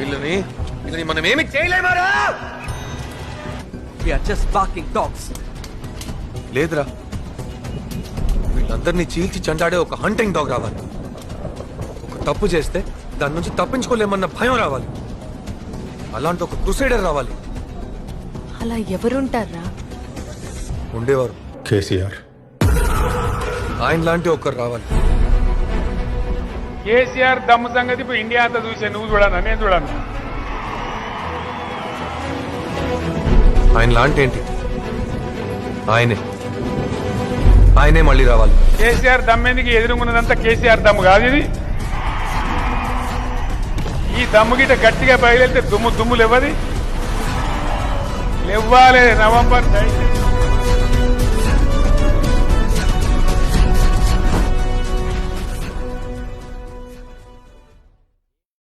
వీళ్ళని మనం ఏమి చేయలేమారా? We are just barking dogs. లేదురా, వీళ్ళందరినీ చీల్చి చెండాడే ఒక హంటింగ్ డాగ్ రావాలి. ఒక తప్పు చేస్తే దాని నుంచి తప్పించుకోలేమన్న భయం రావాలి. అలాంటి ఒక క్రూసైడర్ రావాలి. అలా ఎవరుంటారా? ఉండేవారు కేసీఆర్. ఆయన లాంటి ఒకరు రావాలి. కేసీఆర్ దమ్ము సంగతి ఇప్పుడు ఇండియా అంతా చూసే, నువ్వు చూడను, నేను చూడను. ఆయన లాంటి ఏంటి, ఆయనే మళ్ళీ రావాలి. కేసీఆర్ దమ్మేందుకు ఎదురుకున్నదంతా కేసీఆర్ దమ్ము కాదు ఇది. ఈ దమ్ము గిట్ట గట్టిగా బయలుదేరితే దుమ్ము లేవ్వది. లేవ్వాలి నవంబర్ 19